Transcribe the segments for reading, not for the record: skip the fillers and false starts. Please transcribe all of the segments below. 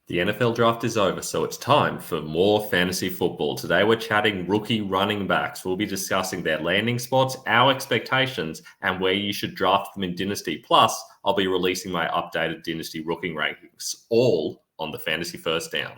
The NFL draft is over, so it's time for more fantasy football. Today we're chatting rookie running backs. We'll be discussing their landing spots, our expectations, and where you should draft them in Dynasty. Plus, I'll be releasing my updated Dynasty rookie rankings, all on the Fantasy First Down.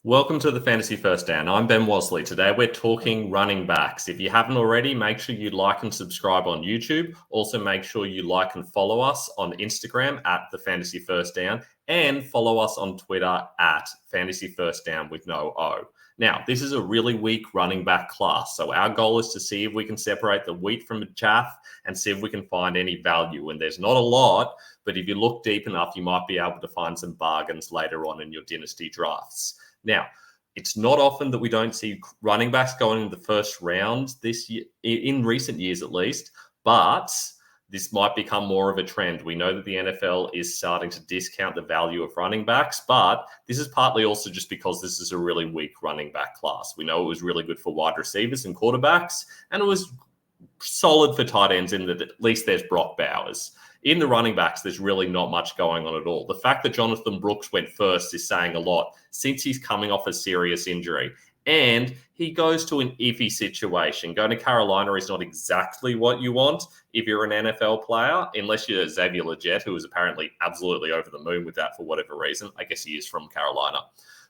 Welcome to the Fantasy First Down. I'm Ben Wasley. Today we're talking running backs. If you haven't already, make sure you like and subscribe on YouTube. Also, make sure you like and follow us on Instagram at the Fantasy First Down and follow us on Twitter at Fantasy First Down with no O. Now, this is a really weak running back class, so our goal is to see if we can separate the wheat from the chaff and see if we can find any value. And there's not a lot, but if you look deep enough, you might be able to find some bargains later on in your dynasty drafts. Now, it's not often that we don't see running backs going in the first round this year, in recent years at least, but this might become more of a trend. We know that the NFL is starting to discount the value of running backs, but this is partly also just because this is a really weak running back class. We know it was really good for wide receivers and quarterbacks, and it was solid for tight ends in that at least there's Brock Bowers. In the running backs, there's really not much going on at all. The fact that Jonathan Brooks went first is saying a lot since he's coming off a serious injury. And he goes to an iffy situation. Going to Carolina is not exactly what you want if you're an NFL player, unless you're Xavier Legette, who is apparently absolutely over the moon with that for whatever reason. I guess he is from Carolina.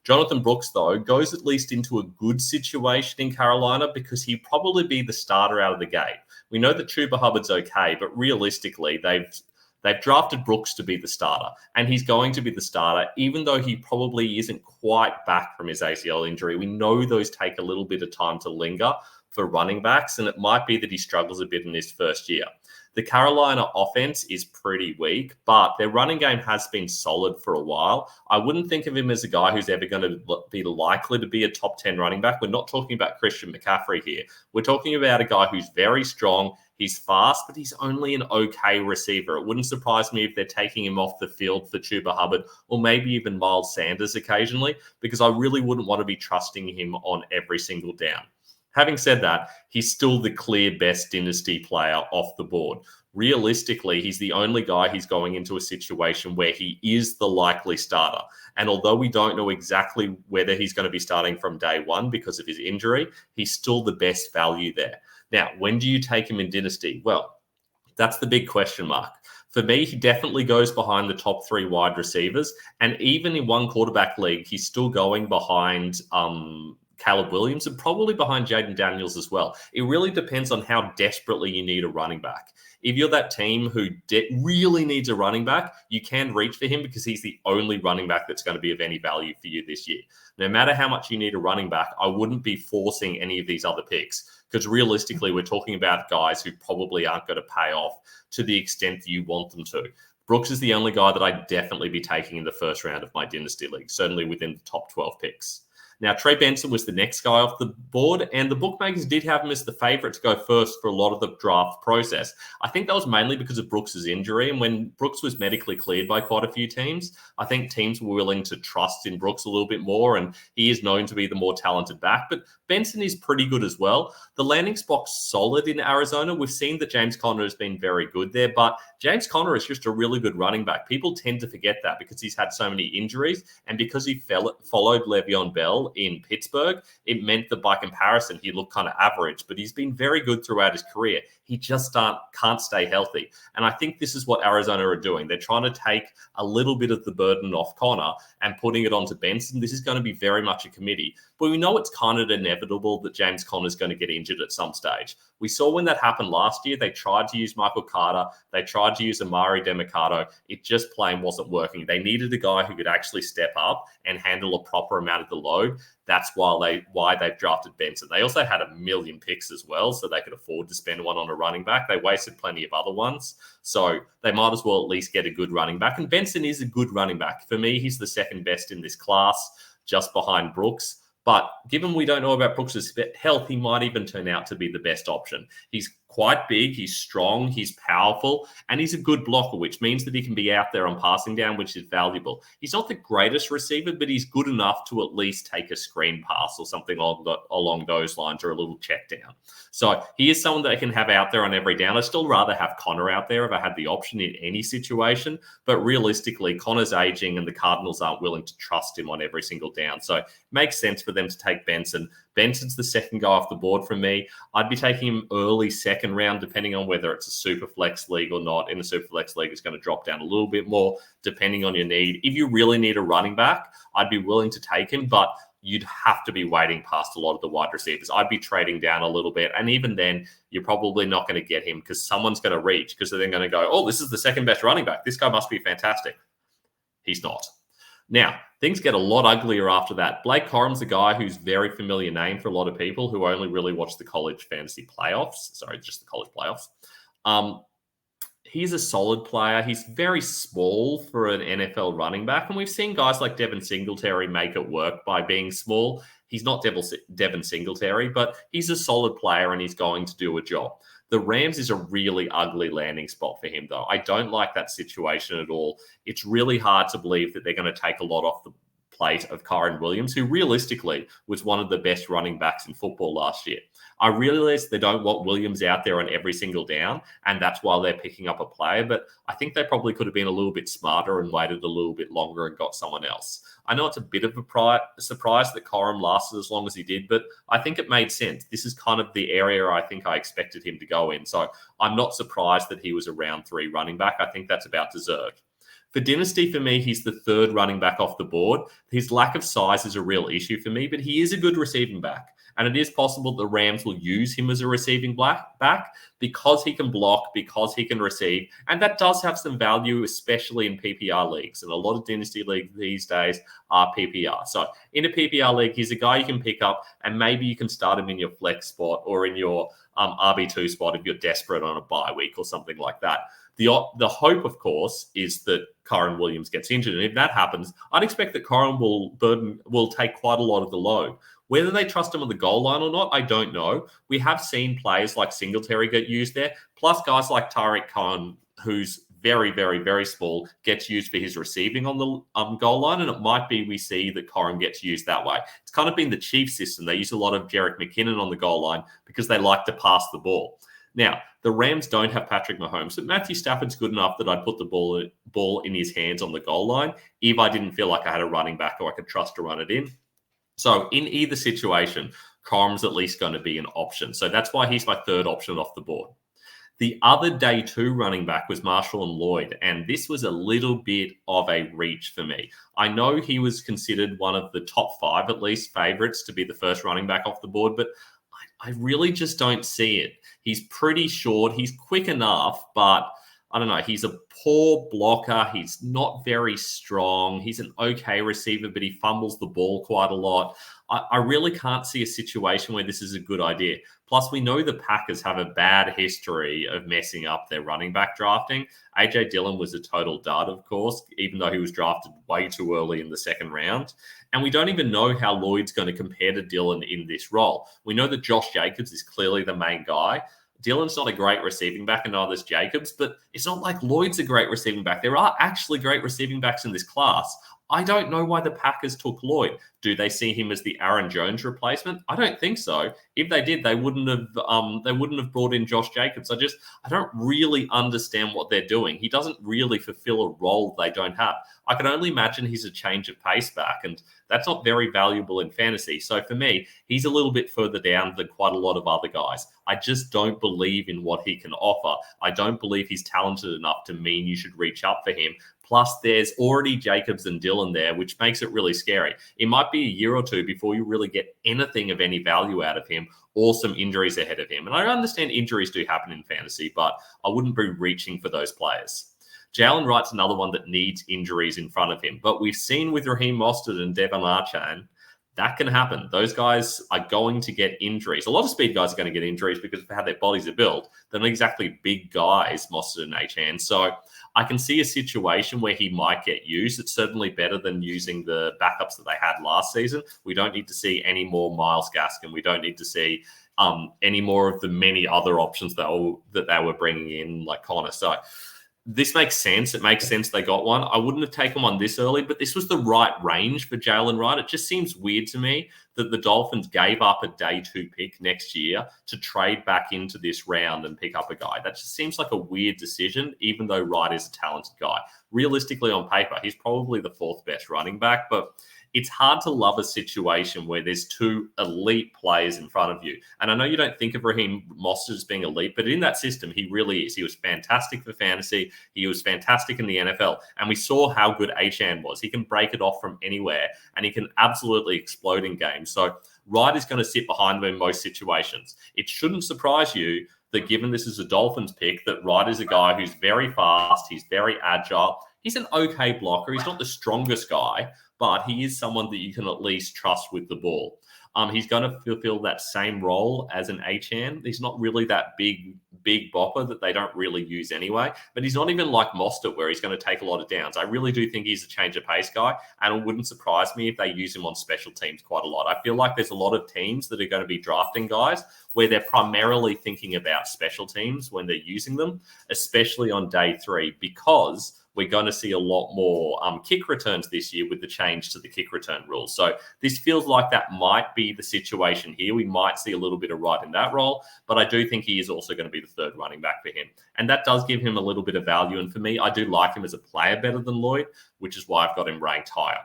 Jonathan Brooks, though, goes at least into a good situation in Carolina because he'd probably be the starter out of the gate. We know that Chuba Hubbard's okay, but realistically, they've drafted Brooks to be the starter, and he's going to be the starter, even though he probably isn't quite back from his ACL injury. We know those take a little bit of time to linger for running backs, and it might be that he struggles a bit in his first year. The Carolina offense is pretty weak, but their running game has been solid for a while. I wouldn't think of him as a guy who's ever going to be likely to be a top 10 running back. We're not talking about Christian McCaffrey here. We're talking about a guy who's very strong. He's fast, but he's only an okay receiver. It wouldn't surprise me if they're taking him off the field for Chuba Hubbard or maybe even Miles Sanders occasionally, because I really wouldn't want to be trusting him on every single down. Having said that, he's still the clear best dynasty player off the board. Realistically, he's the only guy who's going into a situation where he is the likely starter. And although we don't know exactly whether he's going to be starting from day one because of his injury, he's still the best value there. Now, when do you take him in dynasty? Well, that's the big question mark. For me, he definitely goes behind the top three wide receivers. And even in one quarterback league, he's still going behind Caleb Williams and probably behind Jaden Daniels as well. It really depends on how desperately you need a running back. If you're that team who really needs a running back, you can reach for him because he's the only running back that's going to be of any value for you this year. No matter how much you need a running back, I wouldn't be forcing any of these other picks because realistically, we're talking about guys who probably aren't going to pay off to the extent that you want them to. Brooks is the only guy that I'd definitely be taking in the first round of my dynasty league, certainly within the top 12 picks. Now, Trey Benson was the next guy off the board, and the bookmakers did have him as the favorite to go first for a lot of the draft process. I think that was mainly because of Brooks' injury, and when Brooks was medically cleared by quite a few teams, I think teams were willing to trust in Brooks a little bit more, and he is known to be the more talented back, but Benson is pretty good as well. The landing spot's solid in Arizona. We've seen that James Conner has been very good there, but James Conner is just a really good running back. People tend to forget that because he's had so many injuries, and because he followed Le'Veon Bell in Pittsburgh, it meant that by comparison, he looked kind of average, but he's been very good throughout his career. He just can't stay healthy. And I think this is what Arizona are doing. They're trying to take a little bit of the burden off Conner and putting it onto Benson. This is going to be very much a committee. But we know it's kind of inevitable that James Conner is going to get injured at some stage. We saw when that happened last year, they tried to use Michael Carter. They tried to use Amari DeMarcado. It just plain wasn't working. They needed a guy who could actually step up and handle a proper amount of the load. That's why they've drafted Benson. They also had 1 million picks as well, so they could afford to spend one on a running back. They wasted plenty of other ones, so they might as well at least get a good running back. And Benson is a good running back. For me, he's the second best in this class, just behind Brooks. But given we don't know about Brooks' health, he might even turn out to be the best option. He's quite big, he's strong, he's powerful, and he's a good blocker, which means that he can be out there on passing down, which is valuable. He's not the greatest receiver, but he's good enough to at least take a screen pass or something along those lines, or a little check down. So he is someone that I can have out there on every down. I'd still rather have Connor out there if I had the option in any situation. But realistically, Connor's aging and the Cardinals aren't willing to trust him on every single down. So it makes sense for them to take Benson. Benson's the second guy off the board for me. I'd be taking him early second round, depending on whether it's a super flex league or not. In a super flex league, it's going to drop down a little bit more, depending on your need. If you really need a running back, I'd be willing to take him, but you'd have to be waiting past a lot of the wide receivers. I'd be trading down a little bit. And even then, you're probably not going to get him because someone's going to reach, because they're then going to go, oh, this is the second best running back. This guy must be fantastic. He's not. Now, things get a lot uglier after that. Blake Corum's a guy who's very familiar name for a lot of people who only really watch the college fantasy playoffs. Sorry, just the college playoffs. He's a solid player. He's very small for an NFL running back. And we've seen guys like Devin Singletary make it work by being small. He's not Devin Singletary, but he's a solid player and he's going to do a job. The Rams is a really ugly landing spot for him, though. I don't like that situation at all. It's really hard to believe that they're going to take a lot off the plate of Kyren Williams, who realistically was one of the best running backs in football last year. I realize they don't want Williams out there on every single down, and that's why they're picking up a player, but I think they probably could have been a little bit smarter and waited a little bit longer and got someone else. I know it's a bit of a surprise that Corum lasted as long as he did, but I think it made sense. This is kind of the area I think I expected him to go in, so I'm not surprised that he was a round 3 running back. I think that's about deserved. For Dynasty, for me, he's the third running back off the board. His lack of size is a real issue for me, but he is a good receiving back. And it is possible the Rams will use him as a receiving back because he can block, because he can receive. And that does have some value, especially in PPR leagues. And a lot of Dynasty leagues these days are PPR. So in a PPR league, he's a guy you can pick up, and maybe you can start him in your flex spot or in your RB2 spot if you're desperate on a bye week or something like that. The hope, of course, is that Kyren Williams gets injured. And if that happens, I'd expect that Kyren will take quite a lot of the load. Whether they trust him on the goal line or not, I don't know. We have seen players like Singletary get used there, plus guys like Tyreek Cohen, who's very, very, very small, gets used for his receiving on the goal line, and it might be we see that Corum gets used that way. It's kind of been the Chiefs system. They use a lot of Jerick McKinnon on the goal line because they like to pass the ball. Now, the Rams don't have Patrick Mahomes, but Matthew Stafford's good enough that I'd put the ball in his hands on the goal line if I didn't feel like I had a running back or I could trust to run it in. So in either situation, Corum's at least going to be an option. So that's why he's my third option off the board. The other day 2 running back was Marshall and Lloyd, and this was a little bit of a reach for me. I know he was considered one of the top 5, at least, favorites to be the first running back off the board, but I really just don't see it. He's pretty short. He's quick enough, but I don't know. He's a poor blocker. He's not very strong. He's an okay receiver, but he fumbles the ball quite a lot. I really can't see a situation where this is a good idea. Plus, we know the Packers have a bad history of messing up their running back drafting. A.J. Dillon was a total dud, of course, even though he was drafted way too early in the second round. And we don't even know how Lloyd's going to compare to Dillon in this role. We know that Josh Jacobs is clearly the main guy. Dillon's not a great receiving back, and neither is Jacobs, but it's not like Lloyd's a great receiving back. There are actually great receiving backs in this class. I don't know why the Packers took Lloyd. Do they see him as the Aaron Jones replacement? I don't think so. If they did, they wouldn't have brought in Josh Jacobs. I don't really understand what they're doing. He doesn't really fulfill a role they don't have. I can only imagine he's a change of pace back, and that's not very valuable in fantasy. So for me, he's a little bit further down than quite a lot of other guys. I just don't believe in what he can offer. I don't believe he's talented enough to mean you should reach up for him. Plus, there's already Jacobs and Dillon there, which makes it really scary. It might be a year or two before you really get anything of any value out of him, or some injuries ahead of him. And I understand injuries do happen in fantasy, but I wouldn't be reaching for those players. Jalen Wright's another one that needs injuries in front of him. But we've seen with Raheem Mostert and Devon Achane That can happen. Those guys are going to get injuries. A lot of speed guys are going to get injuries because of how their bodies are built. They're not exactly big guys, Mostert and Achane. So I can see a situation where he might get used. It's certainly better than using the backups that they had last season. We don't need to see any more Miles Gaskin. We don't need to see any more of the many other options that they were bringing in, like Connor. So this makes sense. It makes sense they got one. I wouldn't have taken one this early, but this was the right range for Jalen Wright. It just seems weird to me that the Dolphins gave up a day 2 pick next year to trade back into this round and pick up a guy. That just seems like a weird decision, even though Wright is a talented guy. Realistically, on paper, he's probably the 4th best running back, but it's hard to love a situation where there's 2 elite players in front of you. And I know you don't think of Raheem Mostert as being elite, but in that system, he really is. He was fantastic for fantasy. He was fantastic in the NFL. And we saw how good Achane was. He can break it off from anywhere, and he can absolutely explode in games. So Wright is going to sit behind them in most situations. It shouldn't surprise you that, given this is a Dolphins pick, that Wright is a guy who's very fast. He's very agile. He's an okay blocker. He's not the strongest guy, but he is someone that you can at least trust with the ball. He's going to fulfill that same role as an Achane. He's not really that big bopper that they don't really use anyway, but he's not even like Mostert where he's going to take a lot of downs. I really do think he's a change of pace guy, and it wouldn't surprise me if they use him on special teams quite a lot. I feel like there's a lot of teams that are going to be drafting guys where they're primarily thinking about special teams when they're using them, especially on day 3, because we're going to see a lot more kick returns this year with the change to the kick return rules. So this feels like that might be the situation here. We might see a little bit of Wright in that role, but I do think he is also going to be the 3rd running back for him. And that does give him a little bit of value. And for me, I do like him as a player better than Lloyd, which is why I've got him ranked higher.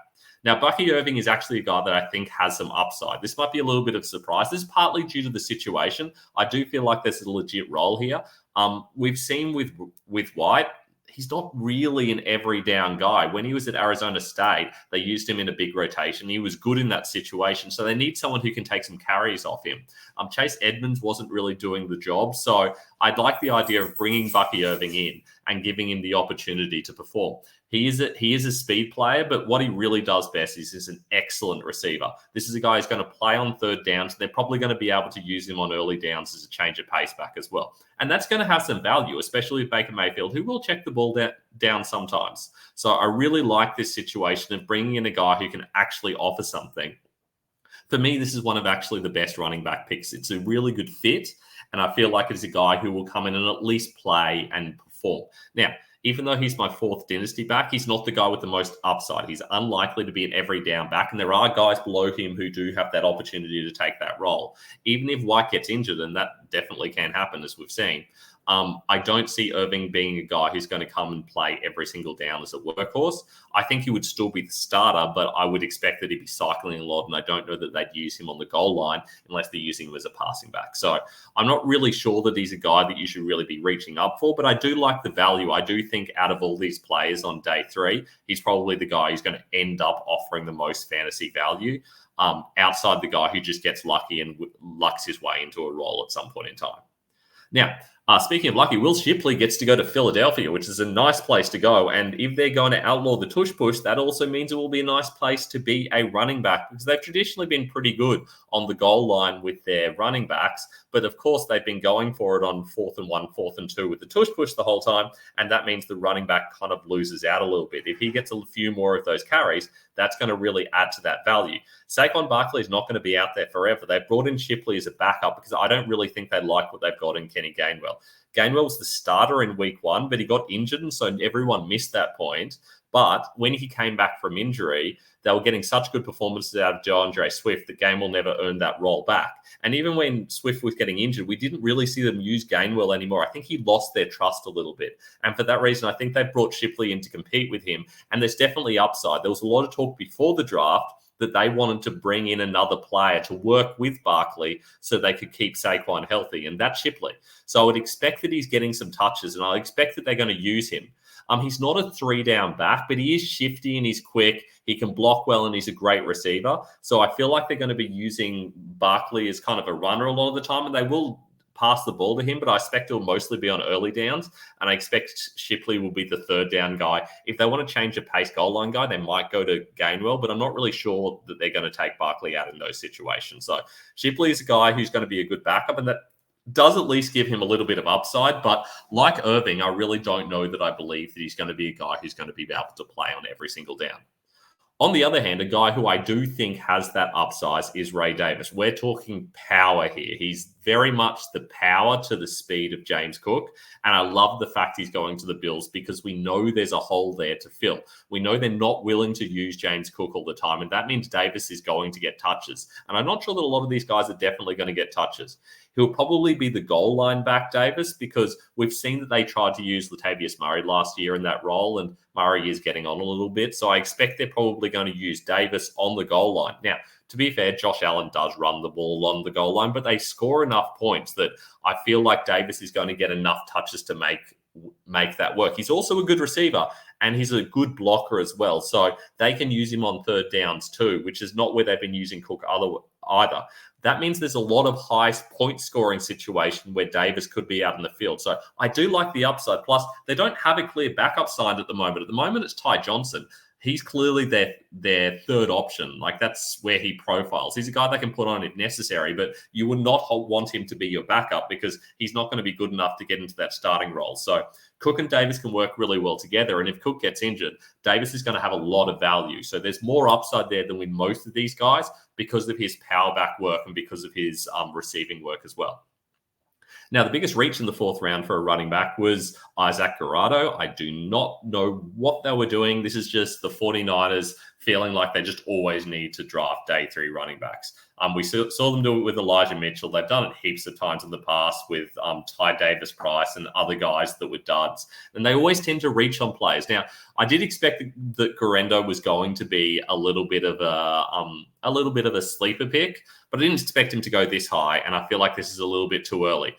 Now, Bucky Irving is actually a guy that I think has some upside. This might be a little bit of a surprise. This is partly due to the situation. I do feel like there's a legit role here. We've seen with White, he's not really an every down guy. When he was at Arizona State, they used him in a big rotation. He was good in that situation. So they need someone who can take some carries off him. Chase Edmonds wasn't really doing the job. So I'd like the idea of bringing Bucky Irving in and giving him the opportunity to perform. He is a speed player, but what he really does best is an excellent receiver. This is a guy who's going to play on 3rd downs. They're probably going to be able to use him on early downs as a change of pace back as well. And that's going to have some value, especially with Baker Mayfield, who will check the ball down sometimes. So I really like this situation of bringing in a guy who can actually offer something. For me, this is one of actually the best running back picks. It's a really good fit, and I feel like it's a guy who will come in and at least play and perform. Now, even though he's my 4th dynasty back, he's not the guy with the most upside. He's unlikely to be an every down back, and there are guys below him who do have that opportunity to take that role. Even if White gets injured, and that definitely can happen, as we've seen, I don't see Irving being a guy who's going to come and play every single down as a workhorse. I think he would still be the starter, but I would expect that he'd be cycling a lot, and I don't know that they'd use him on the goal line unless they're using him as a passing back. So I'm not really sure that he's a guy that you should really be reaching up for, but I do like the value. I do think out of all these players on day 3, he's probably the guy who's going to end up offering the most fantasy value, outside the guy who just gets lucky and lucks his way into a role at some point in time. Now, speaking of lucky, Will Shipley gets to go to Philadelphia, which is a nice place to go. And if they're going to outlaw the tush push, that also means it will be a nice place to be a running back, because they've traditionally been pretty good on the goal line with their running backs. But of course, they've been going for it on 4th and 1, 4th and 2 with the tush push the whole time. And that means the running back kind of loses out a little bit. If he gets a few more of those carries, that's going to really add to that value. Saquon Barkley is not going to be out there forever. They brought in Shipley as a backup because I don't really think they like what they've got in Kenny Gainwell. Gainwell was the starter in week 1, but he got injured, and so everyone missed that point. But when he came back from injury, they were getting such good performances out of DeAndre Swift that Gainwell never earned that role back. And even when Swift was getting injured, we didn't really see them use Gainwell anymore. I think he lost their trust a little bit. And for that reason, I think they brought Shipley in to compete with him. And there's definitely upside. There was a lot of talk before the draft that they wanted to bring in another player to work with Barkley so they could keep Saquon healthy, and that's Shipley. So I would expect that he's getting some touches, and I expect that they're going to use him. He's not a 3-down back, but he is shifty and he's quick. He can block well, and he's a great receiver. So I feel like they're going to be using Barkley as kind of a runner a lot of the time, and they will pass the ball to him, but I expect it'll mostly be on early downs. And I expect Shipley will be the third down guy. If they want to change a pace goal line guy, they might go to Gainwell, but I'm not really sure that they're going to take Barkley out in those situations. So Shipley is a guy who's going to be a good backup, and that does at least give him a little bit of upside. But like Irving, I really don't know that I believe that he's going to be a guy who's going to be able to play on every single down. On the other hand, a guy who I do think has that upsize is Ray Davis. We're talking power here. He's very much the power to the speed of James Cook. And I love the fact he's going to the Bills because we know there's a hole there to fill. We know they're not willing to use James Cook all the time. And that means Davis is going to get touches. And I'm not sure that a lot of these guys are definitely going to get touches. He'll probably be the goal line back, Davis, because we've seen that they tried to use Latavius Murray last year in that role, and Murray is getting on a little bit. So I expect they're probably going to use Davis on the goal line. Now, to be fair, Josh Allen does run the ball on the goal line, but they score enough points that I feel like Davis is going to get enough touches to make that work. He's also a good receiver, and he's a good blocker as well. So they can use him on third downs too, which is not where they've been using Cook either. That means there's a lot of high point scoring situation where Davis could be out in the field. So I do like the upside. Plus, they don't have a clear backup signed at the moment. At the moment, it's Ty Johnson. He's clearly their third option. Like, that's where he profiles. He's a guy that can put on if necessary, but you would not want him to be your backup because he's not going to be good enough to get into that starting role. So Cook and Davis can work really well together. And if Cook gets injured, Davis is going to have a lot of value. So there's more upside there than with most of these guys because of his power back work and because of his receiving work as well. Now, the biggest reach in the fourth round for a running back was Isaac Guerrero. I do not know what they were doing. This is just the 49ers feeling like they just always need to draft day 3 running backs. We saw them do it with Elijah Mitchell. They've done it heaps of times in the past with Ty Davis-Price and other guys that were duds. And they always tend to reach on players. Now, I did expect that Guerrero was going to be a little bit of a sleeper pick, but I didn't expect him to go this high. And I feel like this is a little bit too early.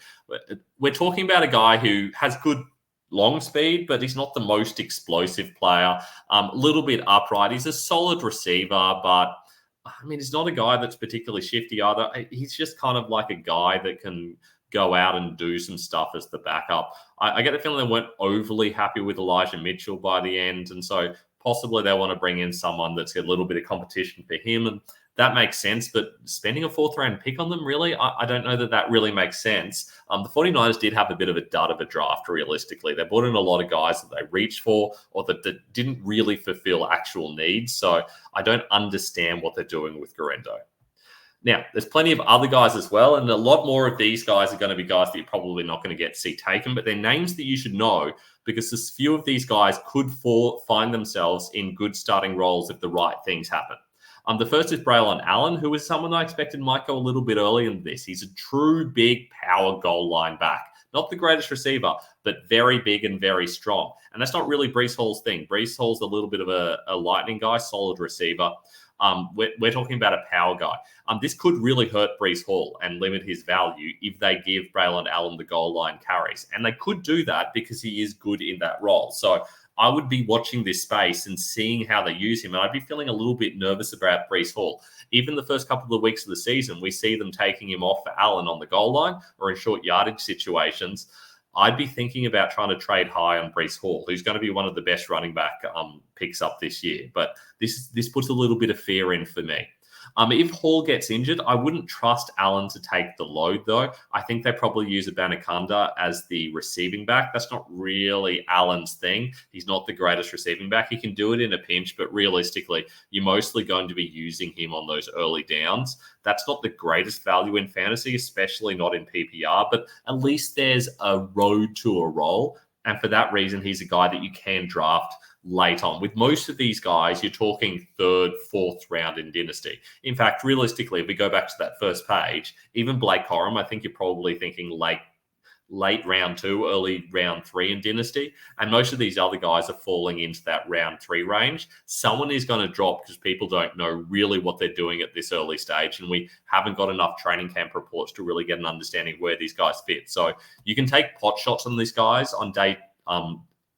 We're talking about a guy who has good long speed, but he's not the most explosive player. A little bit upright. He's a solid receiver, but I mean, he's not a guy that's particularly shifty either. He's just kind of like a guy that can go out and do some stuff as the backup. I get the feeling they weren't overly happy with Elijah Mitchell by the end, and so possibly they want to bring in someone that's got a little bit of competition for him, and that makes sense. But spending a fourth round pick on them, really, I don't know that really makes sense. The 49ers did have a bit of a dud of a draft, realistically. They brought in a lot of guys that they reached for or that didn't really fulfill actual needs. So I don't understand what they're doing with Guerrero. Now, there's plenty of other guys as well, and a lot more of these guys are going to be guys that you're probably not going to see taken, but they're names that you should know because a few of these guys could find themselves in good starting roles if the right things happen. The first is Braylon Allen, who is someone I expected might go a little bit earlier than this. He's a true big power goal line back. Not the greatest receiver, but very big and very strong. And that's not really Breece Hall's thing. Breece Hall's a little bit of a lightning guy, solid receiver. We're talking about a power guy. This could really hurt Breece Hall and limit his value if they give Braylon Allen the goal line carries. And they could do that because he is good in that role. So I would be watching this space and seeing how they use him. And I'd be feeling a little bit nervous about Breece Hall. Even the first couple of weeks of the season, we see them taking him off for Allen on the goal line or in short yardage situations. I'd be thinking about trying to trade high on Breece Hall, who's going to be one of the best running back picks up this year. But this puts a little bit of fear in for me. If Hall gets injured, I wouldn't trust Allen to take the load, though. I think they probably use Abanikanda as the receiving back. That's not really Allen's thing. He's not the greatest receiving back. He can do it in a pinch, but realistically, you're mostly going to be using him on those early downs. That's not the greatest value in fantasy, especially not in PPR, but at least there's a road to a role. And for that reason, he's a guy that you can draft late on. With most of these guys, you're talking third, fourth round in Dynasty. In fact, realistically, if we go back to that first page, even Blake Corum, I think you're probably thinking late round 2, early round 3 in Dynasty. And most of these other guys are falling into that round 3 range. Someone is going to drop because people don't know really what they're doing at this early stage. And we haven't got enough training camp reports to really get an understanding of where these guys fit. So you can take pot shots on these guys on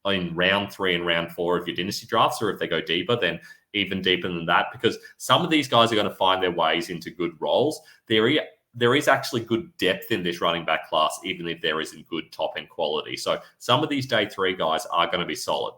in round 3 and round 4 of your Dynasty drafts, or if they go deeper, then even deeper than that, because some of these guys are going to find their ways into good roles. There there is actually good depth in this running back class, even if there isn't good top-end quality. So some of these day 3 guys are going to be solid.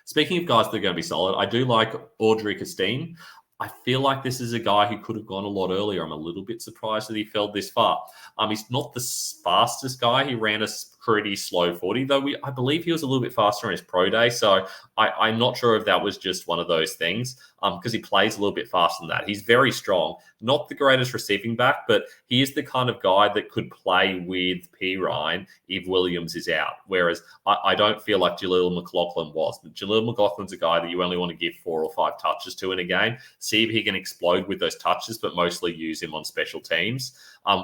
Speaking of guys that are going to be solid, I do like Audrey Castine. I feel like this is a guy who could have gone a lot earlier. I'm a little bit surprised that he fell this far. He's not the fastest guy. He ran a pretty slow 40, though I believe he was a little bit faster on his pro day. So I'm not sure if that was just one of those things, because he plays a little bit faster than that. He's very strong. Not the greatest receiving back, but he is the kind of guy that could play with P. Ryan if Williams is out. Whereas I don't feel like Jaleel McLaughlin was. Jaleel McLaughlin's a guy that you only want to give 4 or 5 touches to in a game. See if he can explode with those touches, but mostly use him on special teams.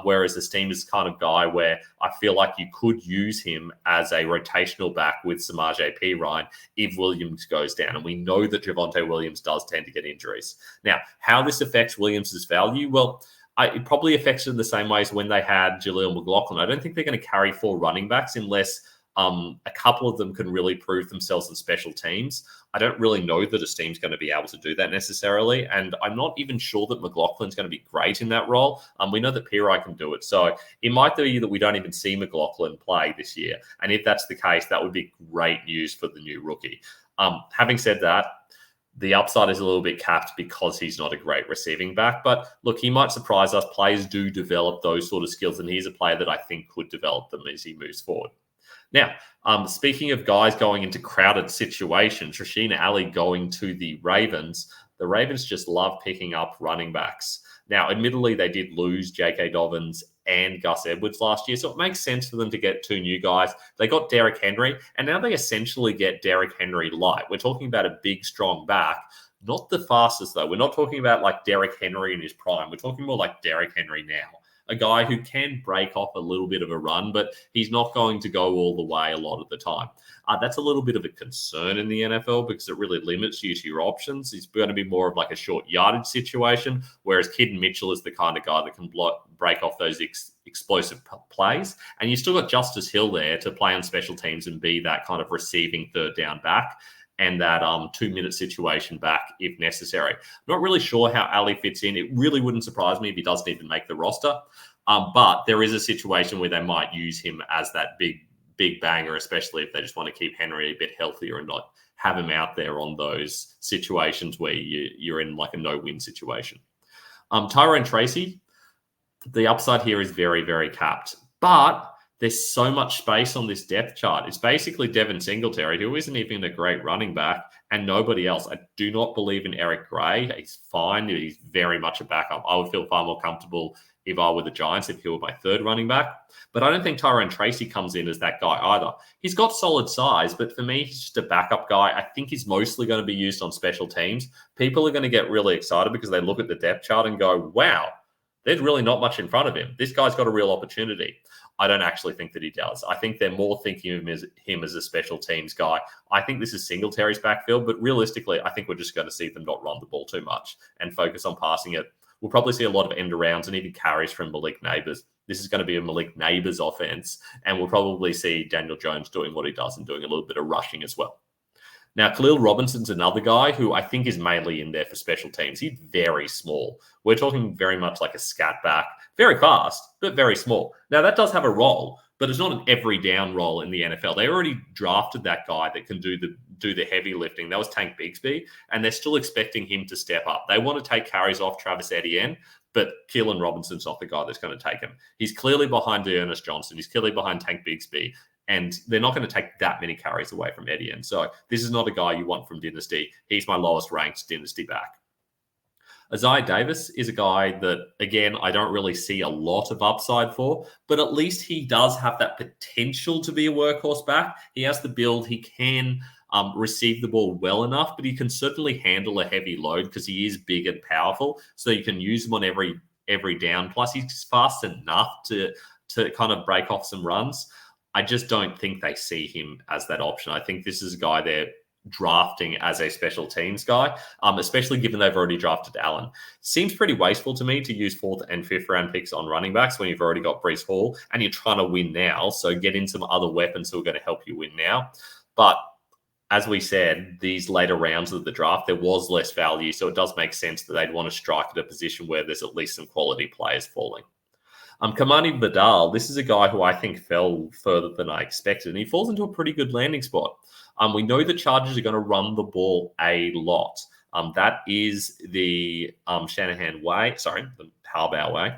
Whereas Esteem is the kind of guy where I feel like you could use him as a rotational back with Samaje Perine if Williams goes down. And we know that Javonte Williams does tend to get injuries. Now, how this affects Williams' value? Well, it probably affects it in the same way as when they had Jaleel McLaughlin. I don't think they're going to carry 4 running backs unless a couple of them can really prove themselves in special teams. I don't really know that Esteem's going to be able to do that necessarily, and I'm not even sure that McLaughlin's going to be great in that role. We know that Pirai can do it, so it might be that we don't even see McLaughlin play this year, and if that's the case, that would be great news for the new rookie. Having said that, the upside is a little bit capped because he's not a great receiving back, but look, he might surprise us. Players do develop those sort of skills, and he's a player that I think could develop them as he moves forward. Now, speaking of guys going into crowded situations, Rasheen Ali going to the Ravens just love picking up running backs. Now, admittedly, they did lose J.K. Dobbins and Gus Edwards last year, so it makes sense for them to get 2 new guys. They got Derrick Henry, and now they essentially get Derrick Henry light. We're talking about a big, strong back. Not the fastest, though. We're not talking about like Derrick Henry in his prime. We're talking more like Derrick Henry now. A guy who can break off a little bit of a run, but he's not going to go all the way a lot of the time. That's a little bit of a concern in the NFL because it really limits you to your options. It's going to be more of like a short yardage situation, whereas Keaton Mitchell is the kind of guy that can break off those explosive plays. And you still got Justice Hill there to play on special teams and be that kind of receiving third down back and that 2-minute situation back if necessary. Not really sure how Ali fits in. It really wouldn't surprise me if he doesn't even make the roster. But there is a situation where they might use him as that big banger, especially if they just want to keep Henry a bit healthier and not have him out there on those situations where you're in like a no-win situation. Tyrone Tracy, the upside here is very, very capped. But there's so much space on this depth chart. It's basically Devin Singletary, who isn't even a great running back, and nobody else. I do not believe in Eric Gray. He's fine. He's very much a backup. I would feel far more comfortable if I were the Giants, if he were my 3rd running back. But I don't think Tyrone Tracy comes in as that guy either. He's got solid size, but for me, he's just a backup guy. I think he's mostly going to be used on special teams. People are going to get really excited because they look at the depth chart and go, wow, there's really not much in front of him. This guy's got a real opportunity. I don't actually think that he does. I think they're more thinking of him as a special teams guy. I think this is Singletary's backfield, but realistically, I think we're just going to see them not run the ball too much and focus on passing it. We'll probably see a lot of end arounds and even carries from Malik Neighbors. This is going to be a Malik Neighbors offense, and we'll probably see Daniel Jones doing what he does and doing a little bit of rushing as well. Now, Khalil Robinson's another guy who I think is mainly in there for special teams. He's very small. We're talking very much like a scat back. Very fast, but very small. Now, that does have a role, but it's not an every down role in the NFL. They already drafted that guy that can do the heavy lifting. That was Tank Bigsby, and they're still expecting him to step up. They want to take carries off Travis Etienne, but Keelan Robinson's not the guy that's going to take him. He's clearly behind Dearness Johnson. He's clearly behind Tank Bigsby. And they're not going to take that many carries away from Etienne. So this is not a guy you want from Dynasty. He's my lowest ranked Dynasty back. Isaiah Davis is a guy that, again, I don't really see a lot of upside for, but at least he does have that potential to be a workhorse back. He has the build. He can receive the ball well enough, but he can certainly handle a heavy load because he is big and powerful. So you can use him on every down. Plus, he's fast enough to kind of break off some runs. I just don't think they see him as that option. I think this is a guy they're drafting as a special teams guy, especially given they've already drafted Allen. Seems pretty wasteful to me to use 4th and 5th round picks on running backs when you've already got Breece Hall and you're trying to win now. So get in some other weapons who are going to help you win now. But as we said, these later rounds of the draft, there was less value. So it does make sense that they'd want to strike at a position where there's at least some quality players falling. Kamani Vidal, this is a guy who I think fell further than I expected, and he falls into a pretty good landing spot. We know the Chargers are going to run the ball a lot. That is the Shanahan way, the Harbaugh way.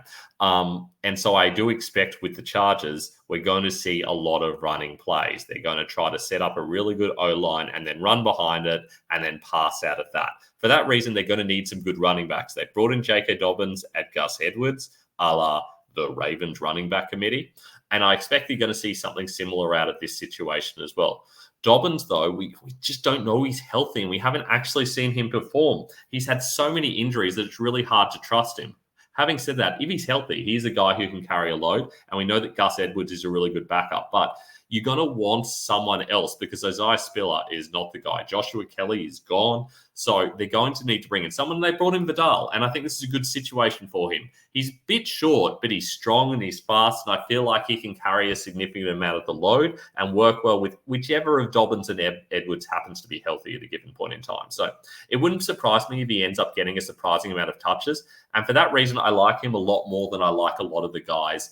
And so I do expect with the Chargers, we're going to see a lot of running plays. They're going to try to set up a really good O-line and then run behind it and then pass out of that. For that reason, they're going to need some good running backs. They brought in J.K. Dobbins at Gus Edwards, a la the Ravens running back committee. And I expect you're going to see something similar out of this situation as well. Dobbins, though, we just don't know he's healthy, and we haven't actually seen him perform. He's had so many injuries that it's really hard to trust him. Having said that, if he's healthy, he's a guy who can carry a load, and we know that Gus Edwards is a really good backup, but you're going to want someone else because Isaiah Spiller is not the guy. Joshua Kelly is gone, so they're going to need to bring in someone. They brought in Vidal, and I think this is a good situation for him. He's a bit short, but he's strong and he's fast, and I feel like he can carry a significant amount of the load and work well with whichever of Dobbins and Edwards happens to be healthy at a given point in time. So it wouldn't surprise me if he ends up getting a surprising amount of touches, and for that reason, I like him a lot more than I like a lot of the guys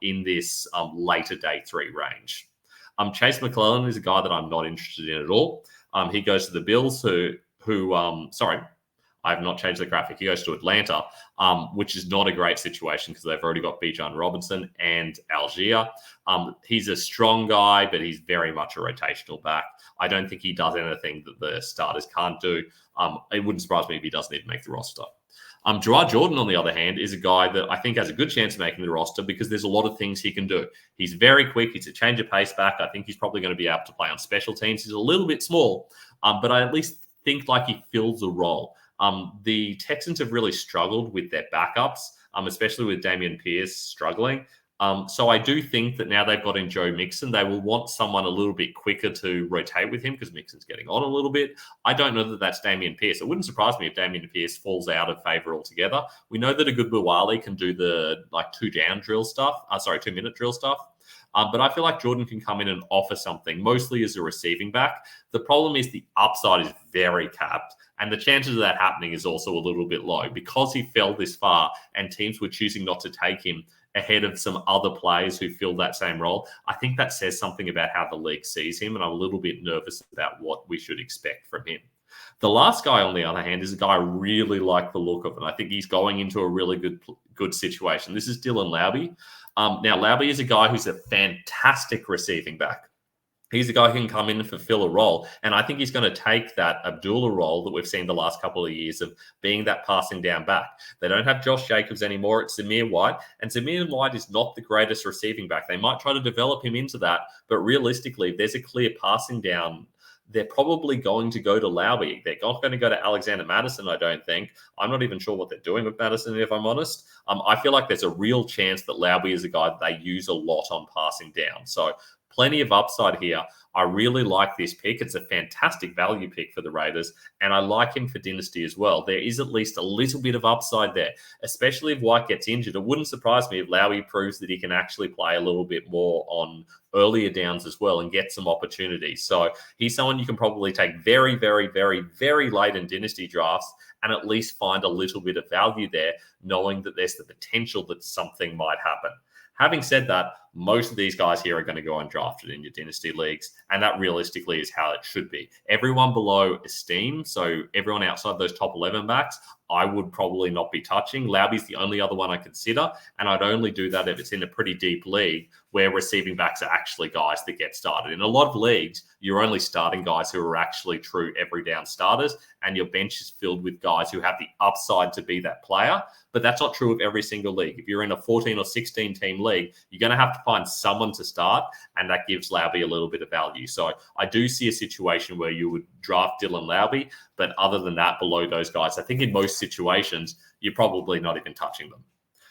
in this later day 3 range. Chase McClellan is a guy that I'm not interested in at all. He goes to the Bills, I have not changed the graphic. He goes to Atlanta, which is not a great situation because they've already got Bijan Robinson and Algier. He's a strong guy, but he's very much a rotational back. I don't think he does anything that the starters can't do. It wouldn't surprise me if he doesn't even make the roster. Gerard Jordan, on the other hand, is a guy that I think has a good chance of making the roster because there's a lot of things he can do. He's very quick. He's a change of pace back. I think he's probably going to be able to play on special teams. He's a little bit small, but I at least think like he fills a role. The Texans have really struggled with their backups, especially with Dameon Pierce struggling. So I do think that now they've got in Joe Mixon, they will want someone a little bit quicker to rotate with him because Mixon's getting on a little bit. I don't know that that's Dameon Pierce. It wouldn't surprise me if Dameon Pierce falls out of favor altogether. We know that a good Ben Wasley can do the 2-minute drill stuff. But I feel like Jordan can come in and offer something, mostly as a receiving back. The problem is the upside is very capped, and the chances of that happening is also a little bit low because he fell this far and teams were choosing not to take him ahead of some other players who fill that same role. I think that says something about how the league sees him, and I'm a little bit nervous about what we should expect from him. The last guy, on the other hand, is a guy I really like the look of, and I think he's going into a really good situation. This is Dylan Laube. Now, Laube is a guy who's a fantastic receiving back. He's a guy who can come in and fulfill a role. And I think he's going to take that Abdullah role that we've seen the last couple of years of being that passing down back. They don't have Josh Jacobs anymore. It's Zamir White. And Zamir White is not the greatest receiving back. They might try to develop him into that. But realistically, if there's a clear passing down, they're probably going to go to Laube. They're not going to go to Alexander Madison, I don't think. I'm not even sure what they're doing with Madison, if I'm honest. I feel like there's a real chance that Laube is a guy that they use a lot on passing down. So plenty of upside here. I really like this pick. It's a fantastic value pick for the Raiders, and I like him for Dynasty as well. There is at least a little bit of upside there, especially if White gets injured. It wouldn't surprise me if Laube proves that he can actually play a little bit more on earlier downs as well and get some opportunities. So he's someone you can probably take very, very, very, very late in Dynasty drafts and at least find a little bit of value there, knowing that there's the potential that something might happen. Having said that, most of these guys here are going to go undrafted in your Dynasty leagues, and that realistically is how it should be. Everyone below Esteem, so everyone outside those top 11 backs, I would probably not be touching. Laube's the only other one I consider, and I'd only do that if it's in a pretty deep league where receiving backs are actually guys that get started. In a lot of leagues, you're only starting guys who are actually true every down starters, and your bench is filled with guys who have the upside to be that player, but that's not true of every single league. If you're in a 14 or 16 team league, you're going to have to find someone to start, and that gives Laube a little bit of value. So I do see a situation where you would draft Dylan Laube, but other than that, below those guys, I think in most situations, you're probably not even touching them.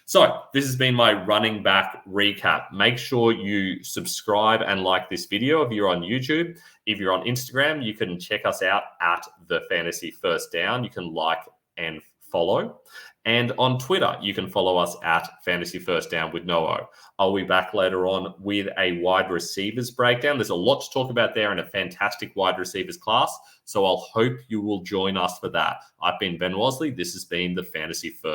So this has been my running back recap. Make sure you subscribe and like this video if you're on YouTube. If you're on Instagram, you can check us out at The Fantasy First Down. You can like and follow. And on Twitter, you can follow us at Fantasy First Down with no O. I'll be back later on with a wide receivers breakdown. There's a lot to talk about there and a fantastic wide receivers class. So I'll hope you will join us for that. I've been Ben Wasley. This has been the Fantasy First.